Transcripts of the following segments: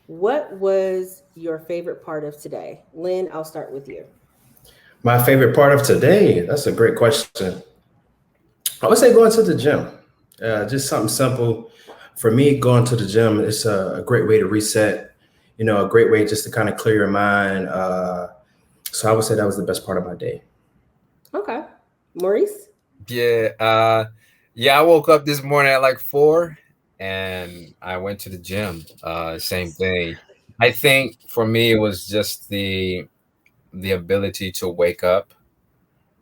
What was your favorite part of today? Lynn, I'll start with you. My favorite part of today, that's a great question. I would say going to the gym. Just something simple. For me, going to the gym is a great way to reset, a great way just to kind of clear your mind. So I would say that was the best part of my day. Okay. Maurice? Yeah, yeah. I woke up this morning at like 4, and I went to the gym. Same thing. I think for me it was just the ability to wake up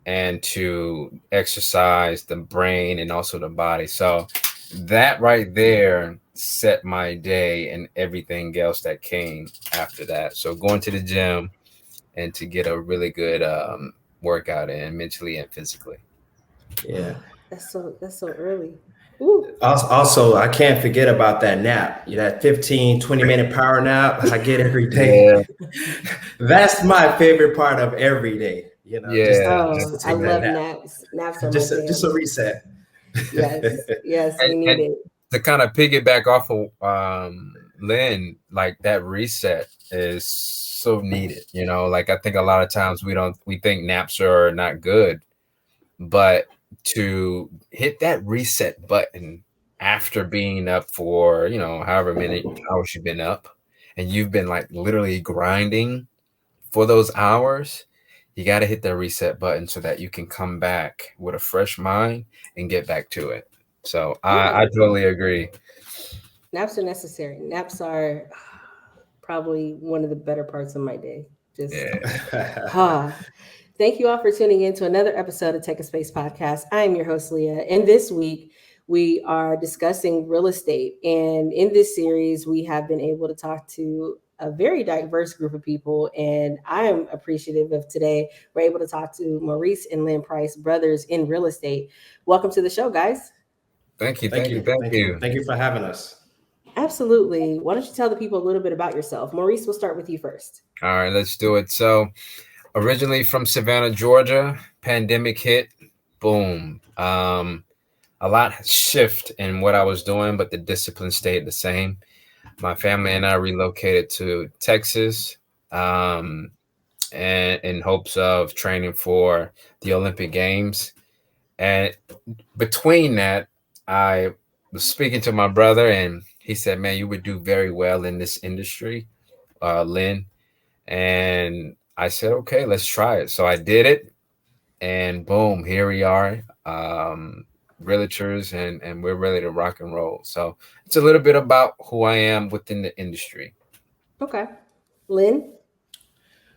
and to exercise the brain and also the body. So that right there set my day and everything else that came after that. So going to the gym and to get a really good workout in mentally and physically. Yeah. That's so early. Ooh. Also, I can't forget about that nap. That 15, 20-minute power nap I get every day. Yeah, That's my favorite part of every day. yeah. Just Oh, to I take that love nap. naps. Naps are my Just a jam. reset. Yes, yes, we need And it. to kind of piggyback off of Lynn, like that reset is so needed. Like I think a lot of times we think naps are not good, but to hit that reset button after being up for however many hours you've been up, and you've been like literally grinding for those hours, you got to hit that reset button so that you can come back with a fresh mind and get back to it. So Yeah, I totally agree. naps are necessary. Naps are probably one of the better parts of my day. Just Yeah. ah. Thank you all for tuning in to another episode of Take a Space Podcast. I am your host, Leah, and this week we are discussing real estate. And in this series, we have been able to talk to a very diverse group of people, and I am appreciative of today. We're able to talk to Maurice and Lynn Price, brothers in real estate. Welcome to the show, guys. Thank you, Thank thank you, you. thank Thank you. you. Thank you for having us. Absolutely. Why don't you tell the people a little bit about yourself? Maurice, we'll start with you first. All right, let's do it. So originally from Savannah, Georgia, pandemic hit, boom. A lot shift in what I was doing, but the discipline stayed the same. My family and I relocated to Texas, um, and in hopes of training for the Olympic Games. And between that, I was speaking to my brother, and he said, "Man, you would do very well in this industry, Lynn." And I said, "Okay, let's try it." So I did it, and boom, here we are, realtors, and we're ready to rock and roll. So it's a little bit about who I am within the industry. Okay. Lynn?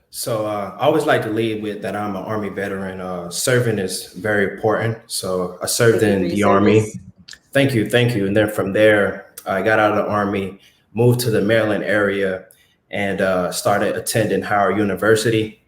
So I always like to lead with that I'm an Army veteran. Serving is very important. So I served Thank you for in your the Army. service. Thank you, thank you. And then from there, I got out of the Army, moved to the Maryland area, and started attending Howard University.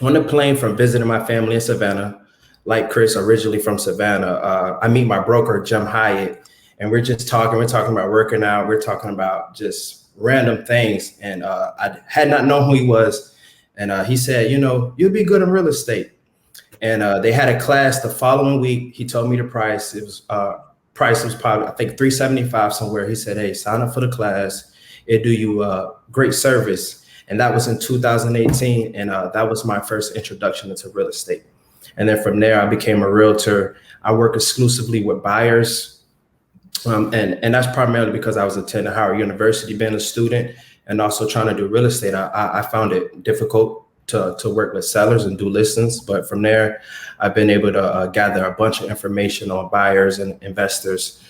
On the plane from visiting my family in Savannah, like Chris, originally from Savannah, I meet my broker, Jim Hyatt, and we're just talking. We're talking about working out. We're talking about just random things. And I had not known who he was. And he said, you'll be good in real estate. And they had a class the following week. He told me the price. It was price was probably, I think, 375 somewhere. He said, hey, sign up for the class. It do you great service. And that was in 2018. And that was my first introduction into real estate. And then from there, I became a realtor. I work exclusively with buyers. And that's primarily because I was attending Howard University, being a student, and also trying to do real estate. I found it difficult to work with sellers and do listings. But from there, I've been able to gather a bunch of information on buyers and investors.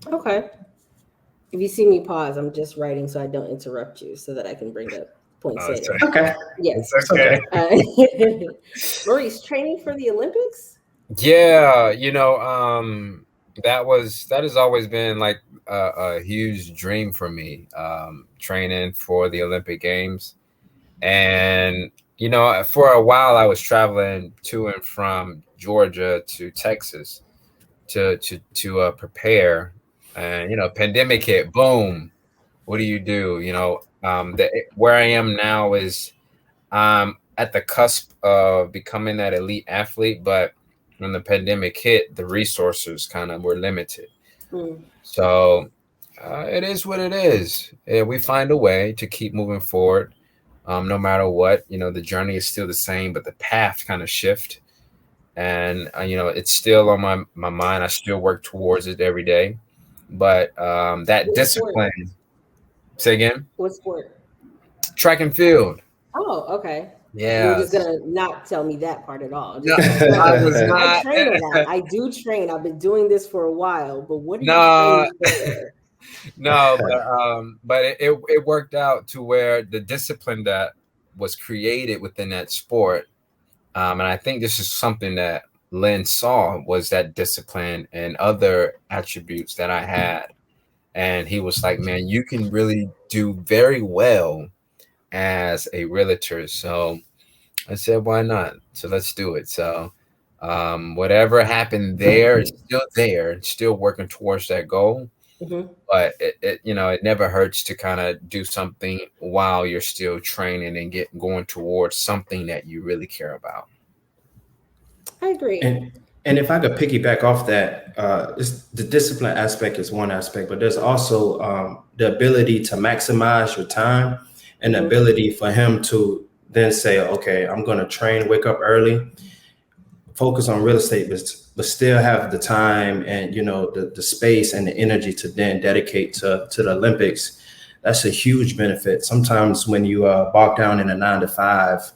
Okay. If you see me pause, I'm just writing so I don't interrupt you so that I can bring up points Oh, later. Okay, Yes. it's it's okay. okay. Maurice, training for the Olympics? Yeah, that has always been like a huge dream for me, training for the Olympic Games. And for a while I was traveling to and from Georgia to Texas to prepare, and pandemic hit, boom. What do you do? Where I am now is at the cusp of becoming that elite athlete, but when the pandemic hit, the resources kind of were limited. Mm. So It is what it is. Yeah, we find a way to keep moving forward, no matter what. The journey is still the same, but the path kind of shift. And it's still on my mind. I still work towards it every day, but that What sport? discipline. Say again. What sport? Track and field. Oh, okay. You're Yeah. just gonna not tell me that part at all. No, Just I was I not. train a lot. I do train. I've been doing this for a while. But what are you No, training for? no, but it worked out to where the discipline that was created within that sport, and I think this is something that Lynn saw, was that discipline and other attributes that I had, and he was like, "Man, you can really do very well as a realtor." So I said, "Why not?" So let's do it. So whatever happened there is still there, and still working towards that goal. Mhm. But it never hurts to kind of do something while you're still training and going towards something that you really care about. I agree. And if I could piggyback off that, the discipline aspect is one aspect, but there's also the ability to maximize your time and the ability for him to then say, okay, I'm going to train, wake up early, focus on real estate, but still have the time and the space and the energy to then dedicate to the Olympics. That's a huge benefit. Sometimes when you bog down in a 9 to 5,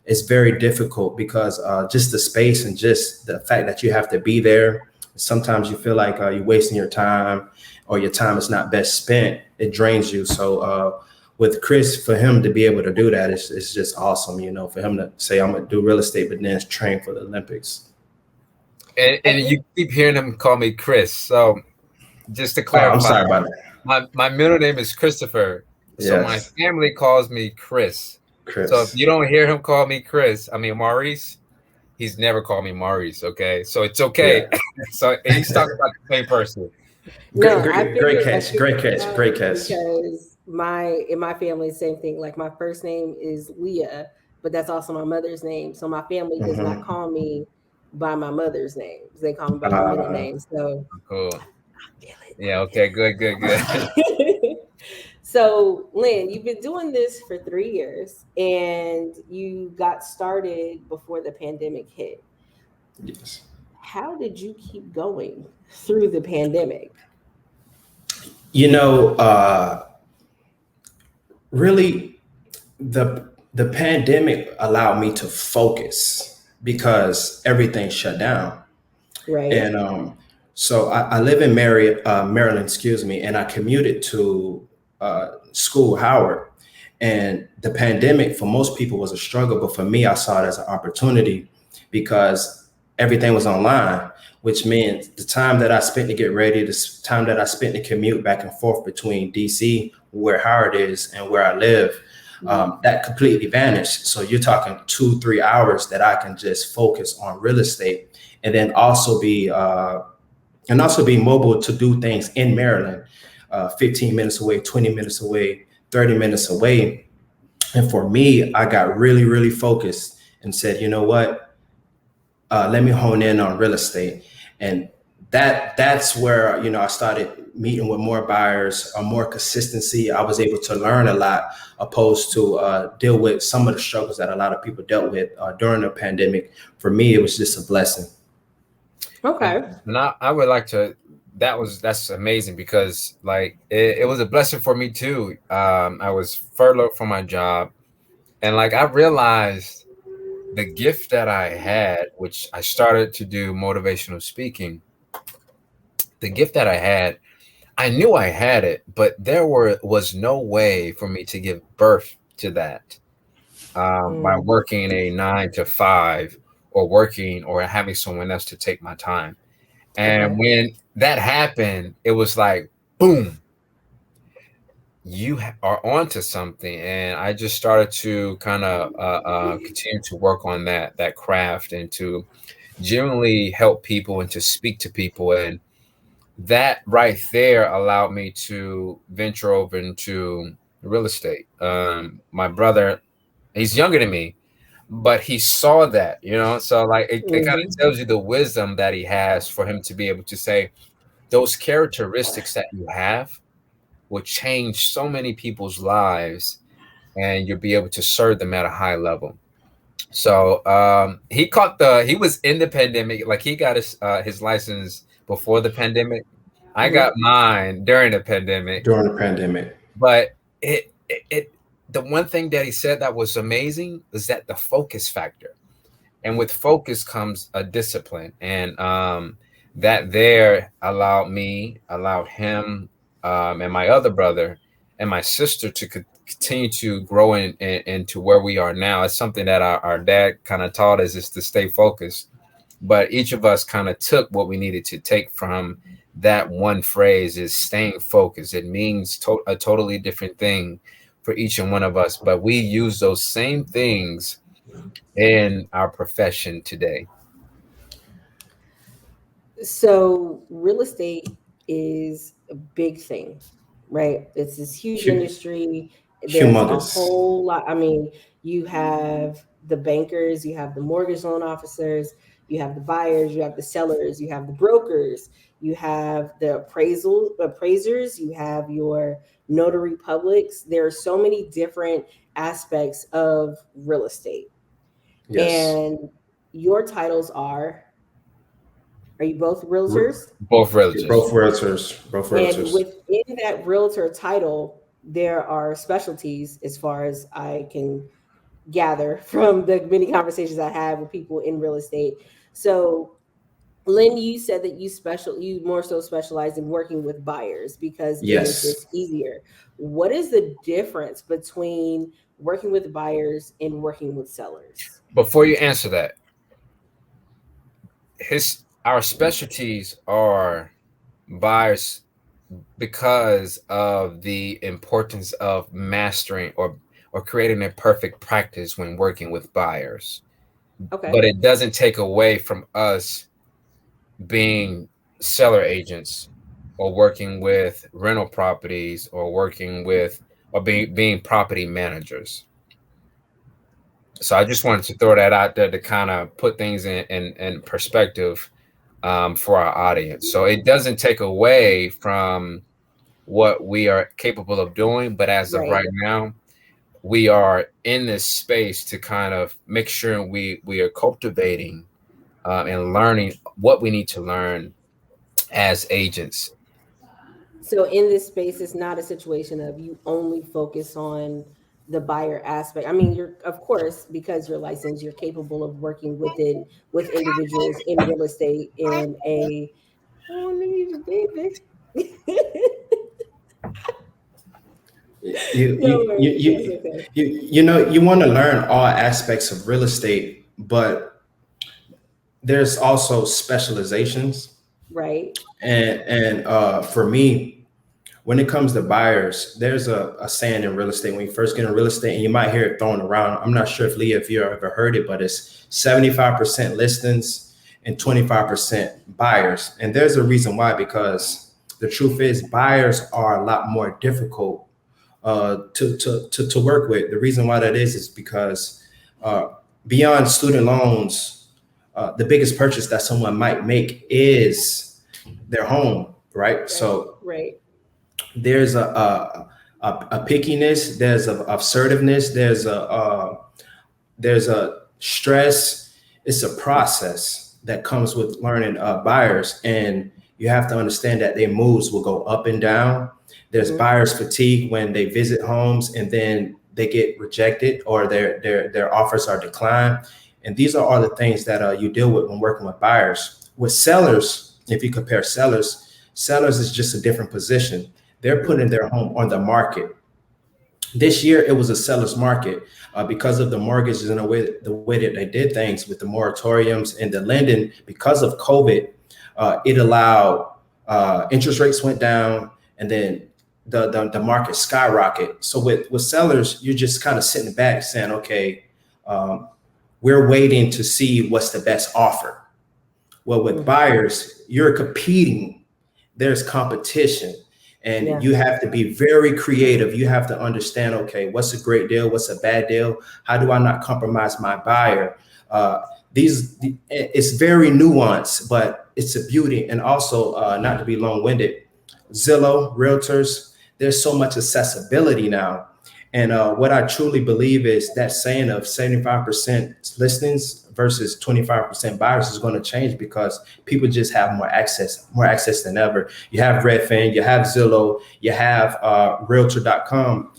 it's very difficult because just the space and just the fact that you have to be there. Sometimes you feel like you're wasting your time, or your time is not best spent. It drains you. So with Chris, for him to be able to do that, it's just awesome. For him to say, I'm going to do real estate, but then train for the Olympics. And you keep hearing him call me Chris. So just to clarify, I'm sorry about that. My middle name is Christopher. So Yes. my family calls me Chris. So if you don't hear him call me Maurice, he's never called me Maurice. Okay. So it's okay. Yeah. So he's talking about the same person. Great catch. Because in my family, same thing. Like my first name is Leah, but that's also my mother's name. So my family does not call me by my mother's name. They call me by my middle name. So cool. Yeah. Okay. Good. So, Lynn, you've been doing this for 3 years, and you got started before the pandemic hit. Yes. How did you keep going through the pandemic? Really, the pandemic allowed me to focus because everything shut down. Right. And so I live in Maryland, and I commuted to school, Howard. And the pandemic for most people was a struggle, but for me, I saw it as an opportunity because everything was online, which meant the time that I spent to get ready, the time that I spent to commute back and forth between DC, where Howard is, and where I live, that completely vanished. So you're talking 2-3 hours that I can just focus on real estate, and then also be mobile to do things in Maryland, 15 minutes away, 20 minutes away, 30 minutes away. And for me, I got really, really focused and said, you know what, let me hone in on real estate. And that's where, I started meeting with more buyers, more consistency. I was able to learn a lot, opposed to deal with some of the struggles that a lot of people dealt with during the pandemic. For me, it was just a blessing. Okay. And I would like to, that's amazing, because like it was a blessing for me too. I was furloughed from my job, and like I realized the gift that I had, which I started to do motivational speaking. The gift that I had, I knew I had it, but there was no way for me to give birth to that by working a 9 to 5 or working or having someone else to take my time. And when that happened, it was like, boom, you are onto something. And I just started to kind of continue to work on that craft and to genuinely help people and to speak to people. And that right there allowed me to venture over into real estate. My brother, he's younger than me, but he saw that, so like it kind of tells you the wisdom that he has for him to be able to say those characteristics that you have, will change so many people's lives, and you'll be able to serve them at a high level. So he was in the pandemic, like he got his license before the pandemic. I got mine during the pandemic. During the pandemic. But the one thing that he said that was amazing is that the focus factor. And with focus comes a discipline. And that there allowed him, and my other brother and my sister to continue to grow into where we are now. It's something that our dad kind of taught us, is to stay focused. But each of us kind of took what we needed to take from that one phrase, is staying focused. It means a totally different thing for each and one of us, but we use those same things in our profession today. So real estate is a big thing, right? It's this huge industry. There's Humongous. a whole lot. I mean, you have the bankers, you have the mortgage loan officers, you have the buyers, you have the sellers, you have the brokers, you have the appraisers, you have your notary publics. There are so many different aspects of real estate. Yes. And your titles are you both realtors? Both realtors. Both realtors. Both realtors. And within that realtor title, there are specialties, as far as I can gather from the many conversations I have with people in real estate. So, Lynn, you said that you more so specialize in working with buyers because Yes. it is just easier. What is the difference between working with buyers and working with sellers? Before you answer that, our specialties are buyers because of the importance of mastering or creating a perfect practice when working with buyers. Okay. But it doesn't take away from us being seller agents or working with rental properties or working with or being property managers. So I just wanted to throw that out there to kind of put things in perspective for our audience. So it doesn't take away from what we are capable of doing, but as of right now, we are in this space to kind of make sure we are cultivating and learning what we need to learn as agents. So in this space, it's not a situation of you only focus on the buyer aspect. I mean, you're, of course, because you're licensed, you're capable of working with individuals in real estate in a, oh, need you, baby. You want to learn all aspects of real estate, but there's also specializations. Right. And for me, when it comes to buyers, there's a saying in real estate. When you first get in real estate, and you might hear it thrown around, I'm not sure if Leah, if you ever heard it, but it's 75% listings and 25% buyers. And there's a reason why, because the truth is buyers are a lot more difficult to work with. The reason why that is because beyond student loans, the biggest purchase that someone might make is their home, right? So there's a pickiness, there's a assertiveness, there's a stress. It's a process that comes with learning buyers, and you have to understand that their moves will go up and down. There's buyers fatigue when they visit homes and then they get rejected or their offers are declined. And these are all the things that you deal with when working with buyers. With sellers, if you compare sellers is just a different position. They're putting their home on the market. This year, it was a seller's market because of the mortgages and the way that they did things with the moratoriums and the lending. Because of COVID, it allowed interest rates went down, and then the market skyrocketed. So with sellers, you're just kind of sitting back saying, okay, we're waiting to see what's the best offer. Well, with buyers, you're competing. There's competition. And you have to be very creative. You have to understand, okay, what's a great deal? What's a bad deal? How do I not compromise my buyer? It's very nuanced, but it's a beauty. And also, not to be long-winded, Zillow, realtors, there's so much accessibility now. And what I truly believe is that saying of 75% listings versus 25% buyers is going to change because people just have more access than ever. You have Redfin, you have Zillow, you have Realtor.com.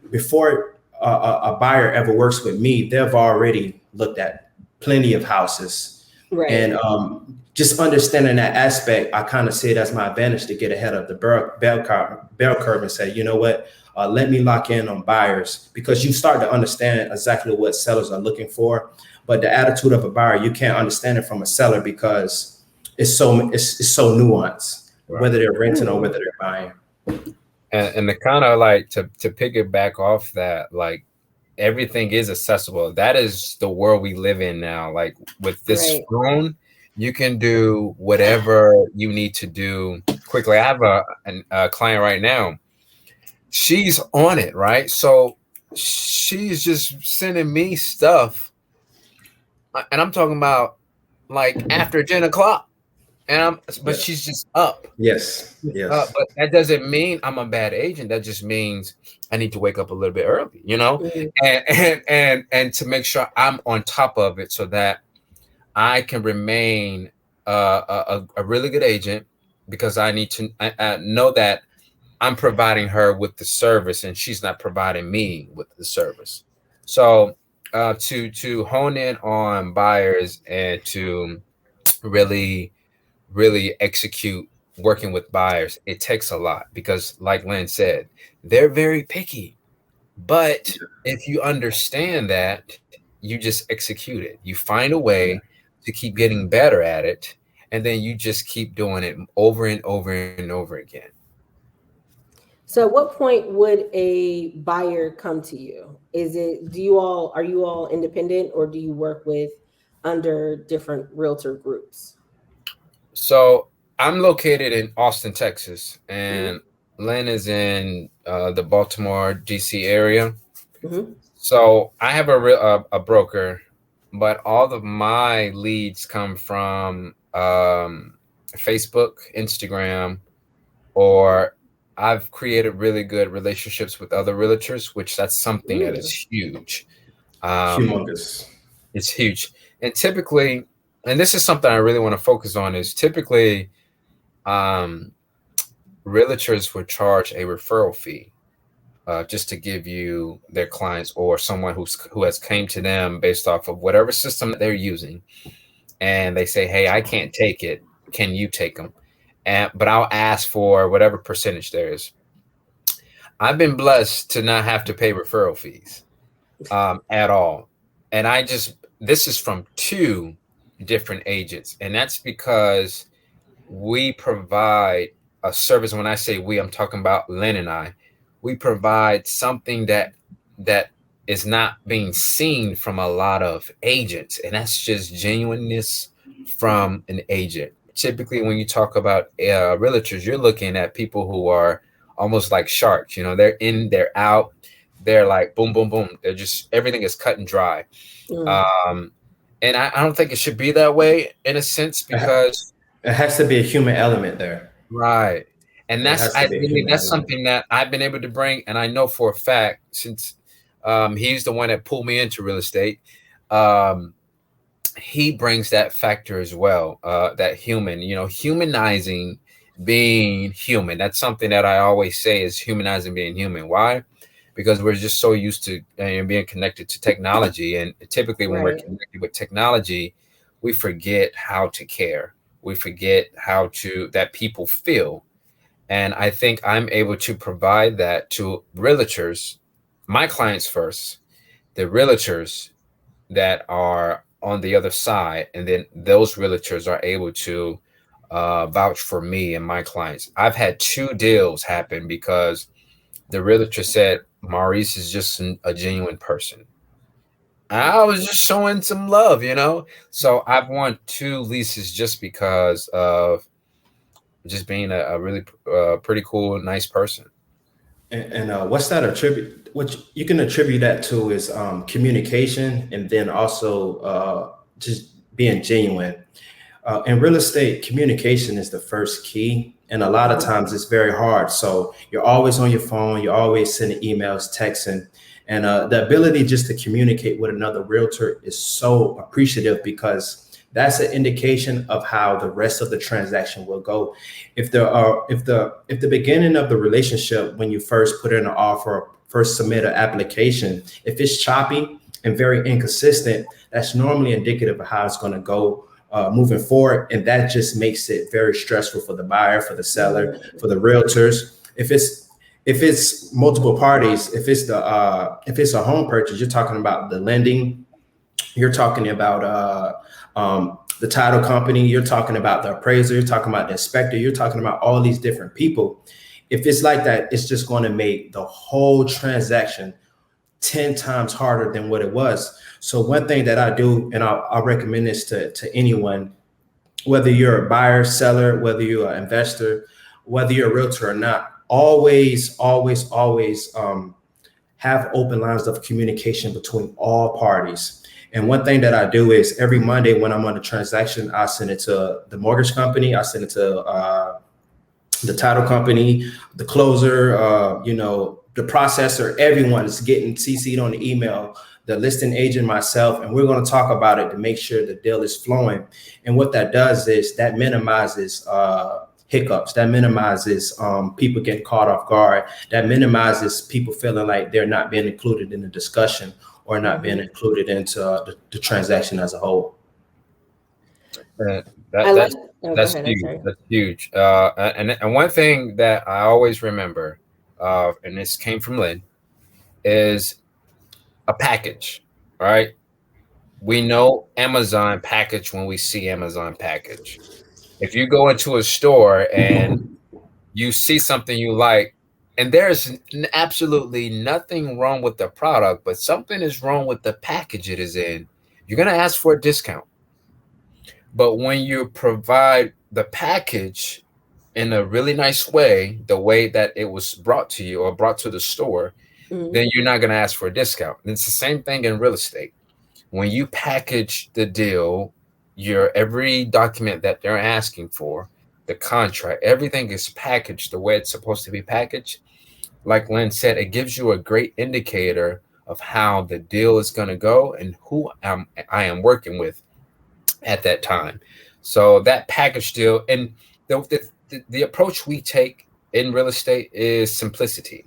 Before a buyer ever works with me, they've already looked at plenty of houses. Right. And just understanding that aspect, I kind of see it as my advantage to get ahead of the bell curve and say, you know what, let me lock in on buyers, because you start to understand exactly what sellers are looking for. But the attitude of a buyer, you can't understand it from a seller because it's so nuanced, right, whether they're renting or whether they're buying. And the kind of like to piggyback off that, like everything is accessible. That is the world we live in now. Like with this phone, you can do whatever you need to do quickly. I have a client right now. She's on it, right? So she's just sending me stuff, and I'm talking about like after 10 o'clock. But she's just up. Yes. But that doesn't mean I'm a bad agent. That just means I need to wake up a little bit early, you know, and to make sure I'm on top of it so that I can remain a really good agent, because I need to know that I'm providing her with the service and she's not providing me with the service. So to hone in on buyers and to really execute working with buyers, it takes a lot, because like Lynn said, they're very picky. But if you understand that, you just execute it. You find a way to keep getting better at it, and then you just keep doing it over and over and over again. So at what point would a buyer come to you? Are you all independent, or do you work with under different realtor groups? So I'm located in Austin, Texas, and Lynn is in the Baltimore, DC area. So I have a broker, but all of my leads come from Facebook, Instagram, or I've created really good relationships with other realtors, which that's something that is huge. Humongous. It's huge. And typically, and this is something I really want to focus on, is typically realtors would charge a referral fee just to give you their clients or someone who has came to them based off of whatever system that they're using. And they say, hey, I can't take it. Can you take them? But I'll ask for whatever percentage there is. I've been blessed to not have to pay referral fees at all. And this is from 2 different agents. And that's because we provide a service. When I say we, I'm talking about Lynn and I. We provide something that is not being seen from a lot of agents. And that's just genuineness from an agent. Typically, when you talk about realtors, you're looking at people who are almost like sharks. You know, they're in, they're out. They're like, boom, boom, boom. They're just, everything is cut and dry. And I don't think it should be that way in a sense, because it has to be a human element there. Right. And that's something that I've been able to bring. And I know for a fact, since he's the one that pulled me into real estate, he brings that factor as well, that human, humanizing being human. That's something that I always say is humanizing being human. Why? Because we're just so used to being connected to technology. And typically when we're connected with technology, we forget how to care. We forget that people feel. And I think I'm able to provide that to realtors, my clients first, the realtors that are on the other side. And then those realtors are able to vouch for me and my clients. I've had 2 deals happen because the realtor said, Maurice is just a genuine person. I was just showing some love, So I've won 2 leases just because of just being a really pretty cool, nice person. And what's that attribute? What you can attribute that to is communication, and then also just being genuine. In real estate, communication is the first key. And a lot of times it's very hard. So you're always on your phone, you're always sending emails, texting. And the ability just to communicate with another realtor is so appreciative, because that's an indication of how the rest of the transaction will go. If the beginning of the relationship, when you first put in an offer, first submit an application, if it's choppy and very inconsistent, that's normally indicative of how it's going to go moving forward. And that just makes it very stressful for the buyer, for the seller, for the realtors. If it's multiple parties, if it's a home purchase, you're talking about the lending, you're talking about the title company, you're talking about the appraiser, you're talking about the inspector, you're talking about all these different people. If it's like that, it's just going to make the whole transaction 10 times harder than what it was. So one thing that I do, and I'll recommend this to anyone, whether you're a buyer, seller, whether you're an investor, whether you're a realtor or not, always have open lines of communication between all parties. And one thing that I do is every Monday when I'm on a transaction, I send it to the mortgage company, I send it to the title company, the closer, the processor. Everyone is getting CC'd on the email, the listing agent, myself, and we're going to talk about it to make sure the deal is flowing. And what that does is that minimizes hiccups, that minimizes people getting caught off guard, that minimizes people feeling like they're not being included in the discussion or not being included into the transaction as a whole. That's huge. That's huge. And one thing that I always remember, and this came from Lynn, is a package, right? We know Amazon package when we see Amazon package. If you go into a store and you see something you like, and there's absolutely nothing wrong with the product, but something is wrong with the package it is in, you're going to ask for a discount. But when you provide the package in a really nice way, the way that it was brought to you or brought to the store, then you're not going to ask for a discount. And it's the same thing in real estate. When you package the deal, every document that they're asking for, the contract, everything is packaged the way it's supposed to be packaged. Like Lynn said, it gives you a great indicator of how the deal is going to go and who I am working with at that time. So that package deal, and the approach we take in real estate is simplicity.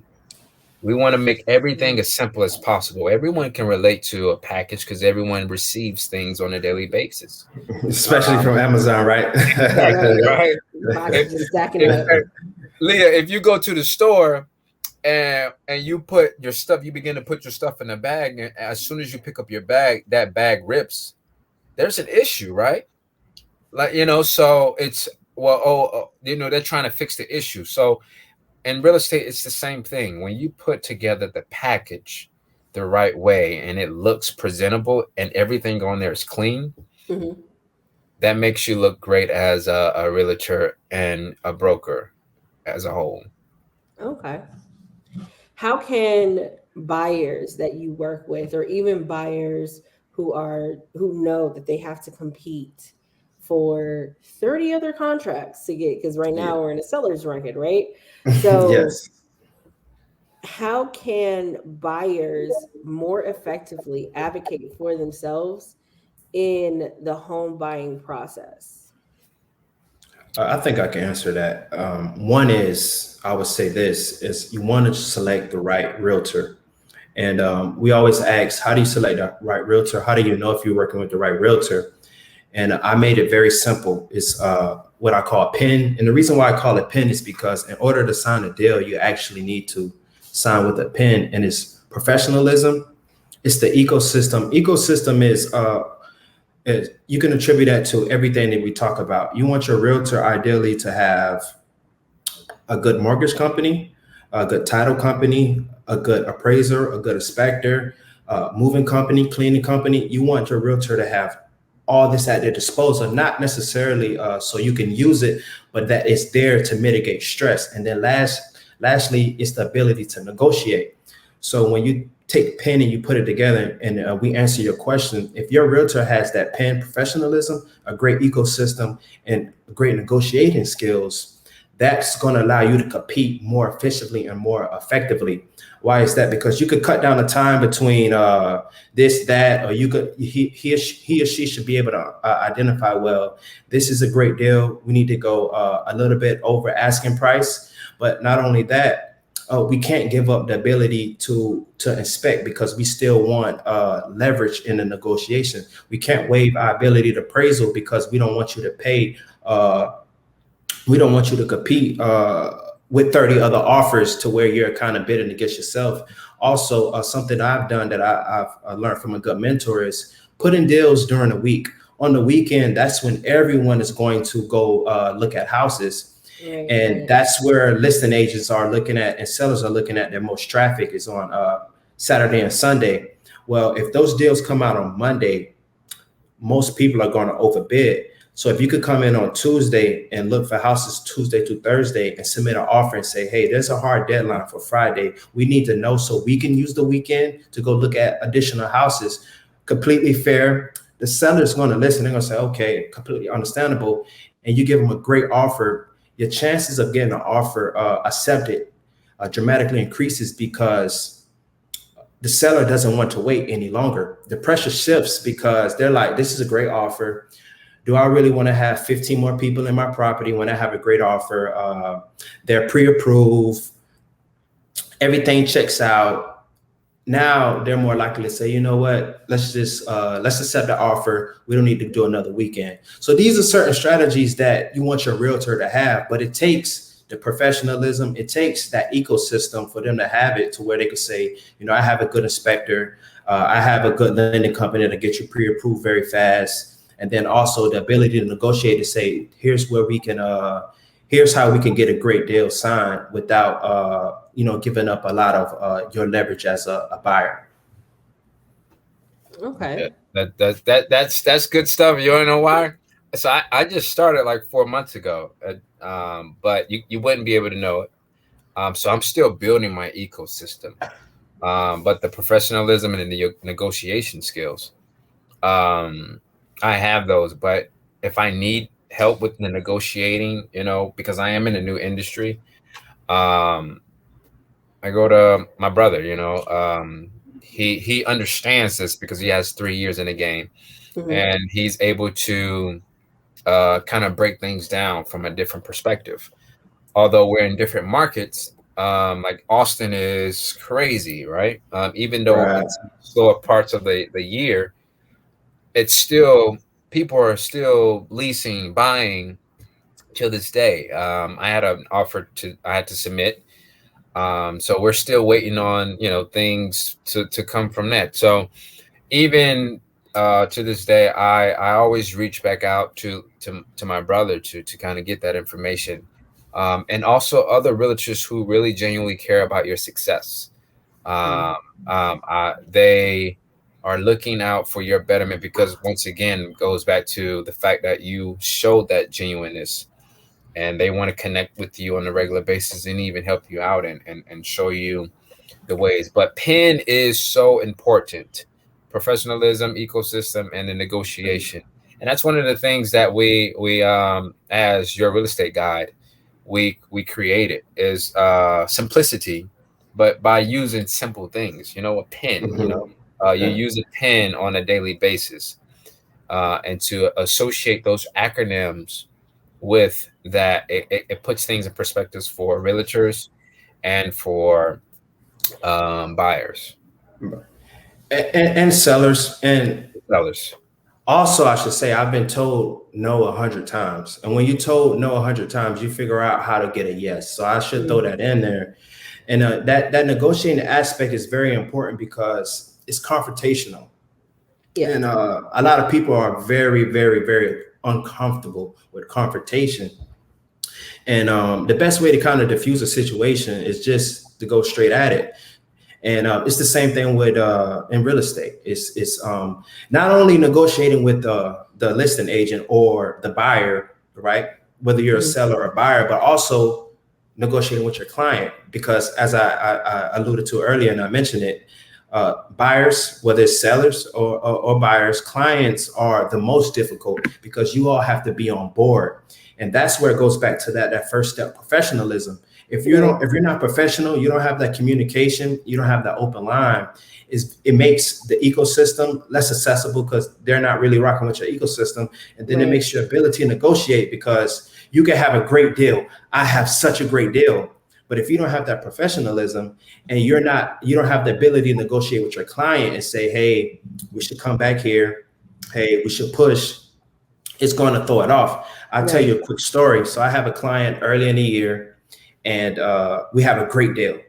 We want to make everything as simple as possible. Everyone can relate to a package because everyone receives things on a daily basis. Especially from Amazon, right? Exactly, right? Leah, if you go to the store and you begin to put your stuff in a bag, and as soon as you pick up your bag, that bag rips, there's an issue, right? Like, so it's, they're trying to fix the issue. So in real estate, it's the same thing. When you put together the package the right way and it looks presentable and everything on there is clean, that makes you look great as a realtor and a broker as a whole. Okay. How can buyers that you work with, or even buyers who know that they have to compete for 30 other contracts to get, because right now we're in a seller's market, right? So yes. How can buyers more effectively advocate for themselves in the home buying process? I think I can answer that. One is, I would say this, is you want to select the right realtor. And we always ask, how do you select the right realtor? How do you know if you're working with the right realtor? And I made it very simple. It's what I call a PIN. And the reason why I call it PIN is because in order to sign a deal, you actually need to sign with a PIN, and it's professionalism. It's the ecosystem. Ecosystem is you can attribute that to everything that we talk about. You want your realtor ideally to have a good mortgage company, a good title company, a good appraiser, a good inspector, moving company, cleaning company. You want your realtor to have all this at their disposal, not necessarily so you can use it, but that it's there to mitigate stress. And then lastly, it's the ability to negotiate. So when you take PIN and you put it together, and we answer your question, if your realtor has that PIN professionalism, a great ecosystem, and great negotiating skills, that's going to allow you to compete more efficiently and more effectively. Why is that? Because you could cut down the time between this, that, or you could he or she should be able to identify, well, this is a great deal. We need to go a little bit over asking price. But not only that, we can't give up the ability to inspect, because we still want leverage in the negotiation. We can't waive our ability to appraisal because we don't want you to pay. We don't want you to compete with 30 other offers to where you're kind of bidding against yourself. Also, something I've done that I've learned from a good mentor is putting deals during the week. On the weekend, that's when everyone is going to go look at houses. Right, and right. that's where listing agents are looking at and sellers are looking at. Their most traffic is on Saturday and Sunday. Well, if those deals come out on Monday, most people are going to overbid. So if you could come in on Tuesday and look for houses Tuesday to Thursday and submit an offer and say, hey, there's a hard deadline for Friday. We need to know so we can use the weekend to go look at additional houses. Completely fair. The seller's going to listen. They're going to say, okay, completely understandable. And you give them a great offer. Your chances of getting an offer accepted dramatically increases, because the seller doesn't want to wait any longer. The pressure shifts because they're like, this is a great offer. Do I really want to have 15 more people in my property when I have a great offer? They're pre-approved. Everything checks out. Now they're more likely to say, you know what, let's accept the offer. We don't need to do another weekend. So these are certain strategies that you want your realtor to have, but it takes the professionalism. It takes that ecosystem for them to have it to where they could say, you know, I have a good inspector. I have a good lending company to get you pre-approved very fast. And then also the ability to negotiate to say, here's where we can, here's how we can get a great deal signed without, giving up a lot of your leverage as a buyer. Okay. Yeah, that's good stuff. You wanna know why? So I just started like 4 months ago, but you wouldn't be able to know it. So I'm still building my ecosystem, but the professionalism and the negotiation skills, I have those. But if I need help with the negotiating, because I am in a new industry, I go to my brother. He understands this because he has 3 years in the game, and he's able to kind of break things down from a different perspective. Although we're in different markets, like Austin is crazy, right? Even though it's slower parts of the year, it's still, people are still leasing, buying till this day. I had an offer I had to submit. So we're still waiting on, things to come from that. So even to this day, I always reach back out to my brother to kind of get that information. And also other realtors who really genuinely care about your success. They are looking out for your betterment, because once again, it goes back to the fact that you showed that genuineness, and they want to connect with you on a regular basis and even help you out and show you the ways. But PIN is so important. Professionalism, ecosystem, and the negotiation. And that's one of the things that we as your real estate guide, we created is simplicity, but by using simple things, a PIN, you use a PIN on a daily basis, and to associate those acronyms with that, it puts things in perspectives for realtors and for buyers and sellers. And sellers. Also, I should say, I've been told no 100 times. And when you told no 100 times, you figure out how to get a yes. So I should throw that in there. And that negotiating aspect is very important because it's confrontational. Yeah. And a lot of people are very, very, very uncomfortable with confrontation. And the best way to kind of diffuse a situation is just to go straight at it. And it's the same thing with in real estate. It's not only negotiating with the listing agent or the buyer, right? Whether you're a seller or a buyer, but also negotiating with your client. Because as I alluded to earlier, and I mentioned it, Buyers, whether it's sellers or buyers, clients are the most difficult because you all have to be on board. And that's where it goes back to that first step, professionalism. If you're not professional, you don't have that communication, you don't have that open line, it makes the ecosystem less accessible because they're not really rocking with your ecosystem. And then it makes your ability to negotiate, because you can have a great deal. I have such a great deal. But if you don't have that professionalism and you don't have the ability to negotiate with your client and say, hey, we should come back here. Hey, we should push. It's going to throw it off. I'll tell you a quick story. So I have a client early in the year, and we have a great deal.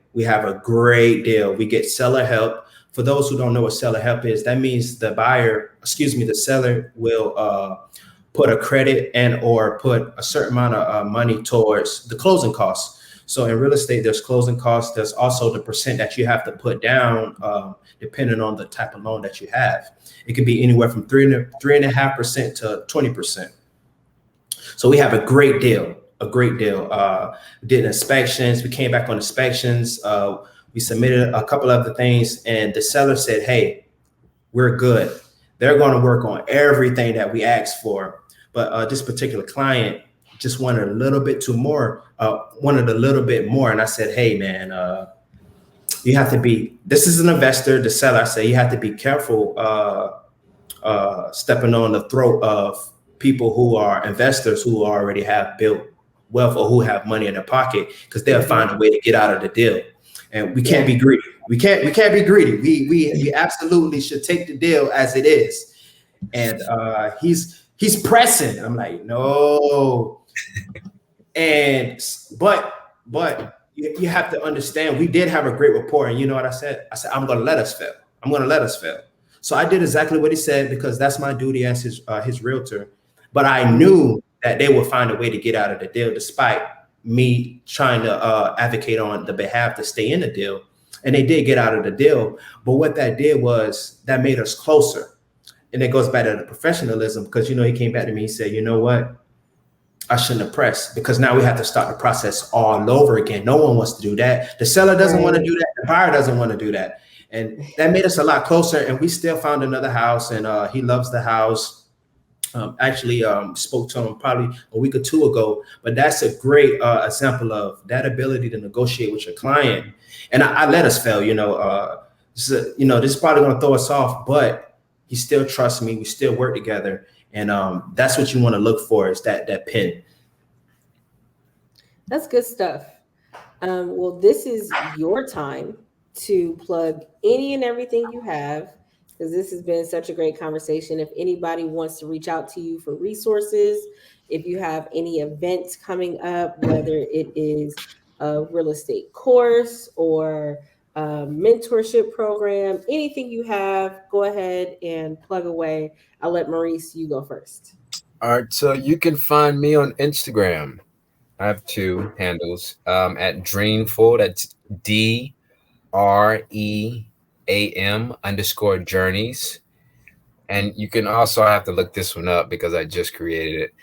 We get seller help. For those who don't know what seller help is, that means the seller will put a credit and or put a certain amount of money towards the closing costs. So in real estate, there's closing costs. There's also the percent that you have to put down, depending on the type of loan that you have. It can be anywhere from 3.5% to 20%. So we have a great deal. Did inspections. We came back on inspections. We submitted a couple other things, and the seller said, hey, we're good. They're going to work on everything that we asked for. But this particular client just wanted a little bit more. And I said, hey, man, you have to be, this is an investor, the seller. I said, you have to be careful stepping on the throat of people who are investors who already have built wealth or who have money in their pocket, because they'll find a way to get out of the deal. And we can't be greedy. We can't be greedy. We absolutely should take the deal as it is. And he's pressing. I'm like, no. But you have to understand, we did have a great rapport. And you know what I said? I said, I'm going to let us fail. So I did exactly what he said, because that's my duty as his realtor. But I knew that they would find a way to get out of the deal, despite me trying to advocate on the behalf to stay in the deal. And they did get out of the deal. But what that did was that made us closer. And it goes back to the professionalism, because, he came back to me and said, you know what? I shouldn't have pressed, because now we have to start the process all over again. No one wants to do that. The seller doesn't want to do that. The buyer doesn't want to do that. And that made us a lot closer. And we still found another house, and he loves the house. Actually spoke to him probably a week or two ago, but that's a great example of that ability to negotiate with your client. And I let us fail, this is probably going to throw us off, but he still trusts me. We still work together. And that's what you want to look for, is that pin. That's good stuff. Well, this is your time to plug any and everything you have, because this has been such a great conversation. If anybody wants to reach out to you for resources, if you have any events coming up, whether it is a real estate course or a mentorship program, anything you have, go ahead and plug away. I'll let Maurice, you go first. All right, so you can find me on Instagram. I have two handles, at Dreamful. That's DREAM_journeys. And you can also, I have to look this one up because I just created it.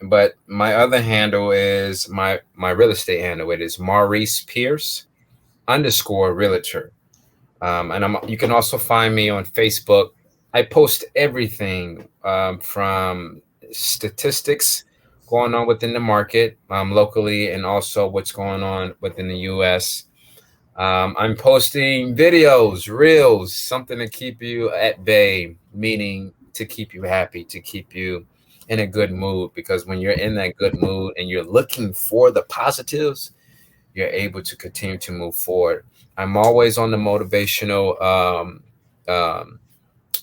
But my other handle is my real estate handle. It is Maurice Pierce _realtor. And you can also find me on Facebook. I post everything from statistics going on within the market locally, and also what's going on within the US. I'm posting videos, reels, something to keep you at bay, meaning to keep you happy, to keep you in a good mood, because when you're in that good mood and you're looking for the positives, you're able to continue to move forward. I'm always on the motivational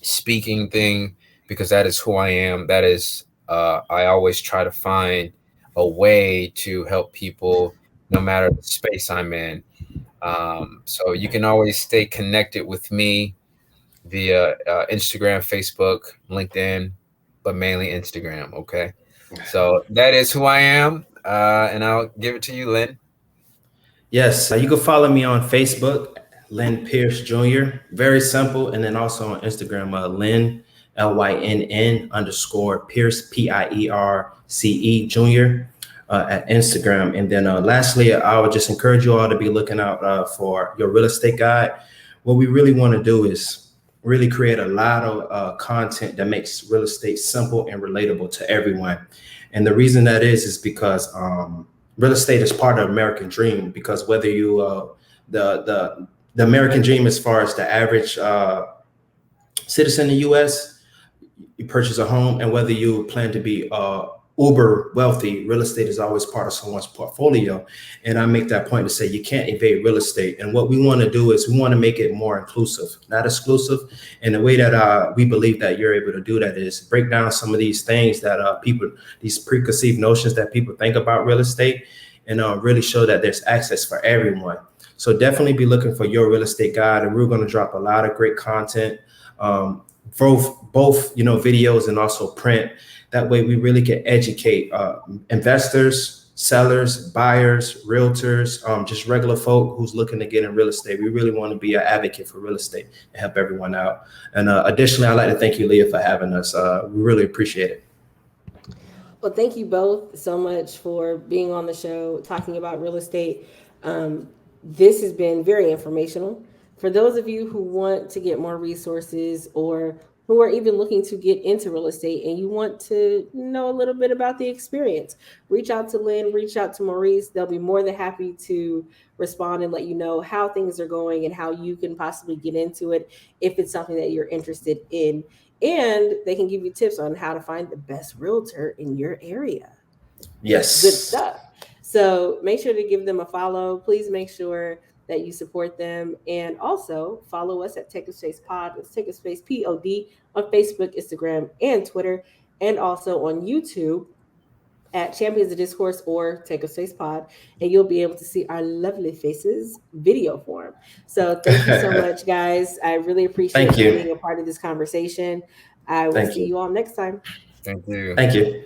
speaking thing, because that is who I am. That is, I always try to find a way to help people no matter the space I'm in. So you can always stay connected with me via Instagram, Facebook, LinkedIn, but mainly Instagram. Okay. So that is who I am. And I'll give it to you, Lynn. Yes. You can follow me on Facebook, Lynn Pierce Jr. Very simple. And then also on Instagram, Lynn, LYNN _Pierce, PIERCE Jr. At Instagram. And then lastly, I would just encourage you all to be looking out for your real estate guide, what we really want to do is really create a lot of content that makes real estate simple and relatable to everyone. And the reason that is because real estate is part of the American dream. Because whether you the American dream, as far as the average citizen in the U.S., you purchase a home, and whether you plan to be uber wealthy, real estate is always part of someone's portfolio. And I make that point to say you can't evade real estate. And what we want to do is we want to make it more inclusive, not exclusive. And the way that we believe that you're able to do that is break down some of these things that these preconceived notions that people think about real estate, and really show that there's access for everyone. So definitely be looking for Your Real Estate Guide, and we're going to drop a lot of great content, both videos and also print. That way we really can educate investors, sellers, buyers, realtors, just regular folk who's looking to get in real estate. We really want to be an advocate for real estate and help everyone out. And additionally, I'd like to thank you, Leah, for having us. We really appreciate it. Well, thank you both so much for being on the show, talking about real estate. This has been very informational. For those of you who want to get more resources, or who are even looking to get into real estate and you want to know a little bit about the experience, reach out to Lynn, reach out to Maurice. They'll be more than happy to respond and let you know how things are going and how you can possibly get into it if it's something that you're interested in. And they can give you tips on how to find the best realtor in your area. Yes. Good stuff. So make sure to give them a follow. Please make sure that you support them, and also follow us at Take a Space Pod. It's Take a Space POD on Facebook, Instagram, and Twitter, and also on YouTube at Champions of Discourse or Take a Space Pod, and you'll be able to see our lovely faces video form. So thank you so much, guys. I really appreciate you being a part of this conversation. I will see you all next time. Thank you. Thank you.